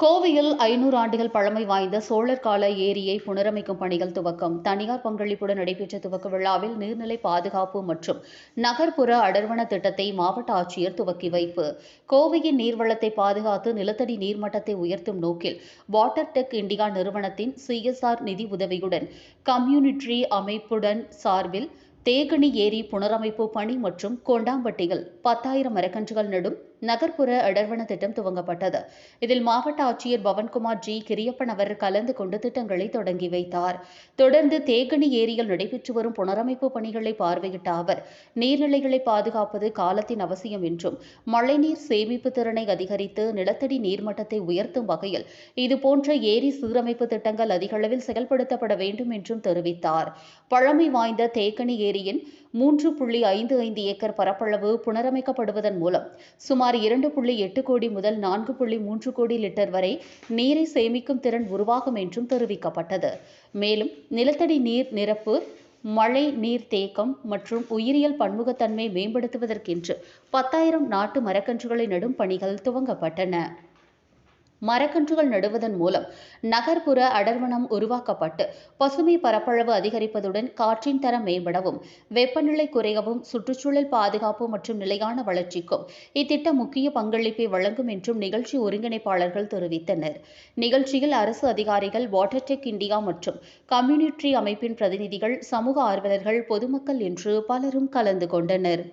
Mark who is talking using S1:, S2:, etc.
S1: கோவையில் 500 ஆண்டுகள் பழமை வாய்ந்த சோழர் கால ஏரியை புனரமைக்கும் பணிகள் துவக்கம். தனியார் பங்களிப்புடன் நடைபெற்ற துவக்க விழாவில் நீர்நிலை பாதுகாப்பு மற்றும் நகர்ப்புற அடர்வன திட்டத்தை மாவட்ட ஆட்சியர் துவக்கி வைப்பு. கோவையின் நீர்வளத்தை பாதுகாத்து நிலத்தடி நீர்மட்டத்தை உயர்த்தும் நோக்கில் வாட்டர் டெக் இண்டியா நிறுவனத்தின் CSR நிதி உதவியுடன் கம்யூனிட்ரி அமைப்புடன் சார்பில் தேகனி ஏரி புனரமைப்பு பணி மற்றும் கொண்டாம்பட்டியில் 10,000 மரக்கன்றுகள் நடும் நகர்ப்புற அடர்வன திட்டம் துவங்கப்பட்டது. இதில் மாவட்ட ஆட்சியர் பவன்குமார் ஜி. கிரியப்பன் அவர் கலந்து கொண்டு திட்டங்களை தொடங்கி வைத்தார். தொடர்ந்து தேகனி ஏரியில் நடைபெற்று வரும் புனரமைப்பு பணிகளை பார்வையிட்ட அவர், நீர்நிலைகளை பாதுகாப்பது காலத்தின் அவசியம் என்றும், மழைநீர் சேமிப்பு திறனை அதிகரித்து நிலத்தடி நீர்மட்டத்தை உயர்த்தும் வகையில் இதுபோன்ற ஏரி சீரமைப்பு திட்டங்கள் அதிகளவில் செயல்படுத்தப்பட வேண்டும் என்றும் தெரிவித்தார். பழமை வாய்ந்த தேகனி ஏரியின் 3.55 ஏக்கர் பரப்பளவு புனரமைக்கப்படுவதன் மூலம் சுமார் 2.8 கோடி முதல் 4.3 கோடி லிட்டர் வரை நீரை சேமிக்கும் திறன் உருவாகும் என்றும் தெரிவிக்கப்பட்டது. மேலும் நிலத்தடி நீர் நிரப்பு, மழை நீர் தேக்கம் மற்றும் உயிரியல் பன்முகத்தன்மை மேம்படுத்துவதற்கென்று 10,000 நாட்டு மரக்கன்றுகளை நடும் பணிகள் துவங்கப்பட்டன. மரக்கன்றுகள் நடுவதன் மூலம் நகர்ப்புற அடர்வனம் உருவாக்கப்பட்டு பசுமை பரப்பளவு அதிகரிப்பதுடன் காற்றின் தரம் மேம்படவும், வெப்பநிலை குறையவும், சுற்றுச்சூழல் பாதுகாப்பு மற்றும் நிலையான வளர்ச்சிக்கும் இத்திட்டம் முக்கிய பங்களிப்பை வழங்கும் என்றும் நிகழ்ச்சி ஒருங்கிணைப்பாளர்கள் தெரிவித்தனர். நிகழ்ச்சியில் அரசு அதிகாரிகள், வாட்டர் டெக் இண்டியா மற்றும் கம்யூனிட்ரி அமைப்பின் பிரதிநிதிகள், சமூக ஆர்வலர்கள், பொதுமக்கள் என்று பலரும் கலந்து கொண்டனர்.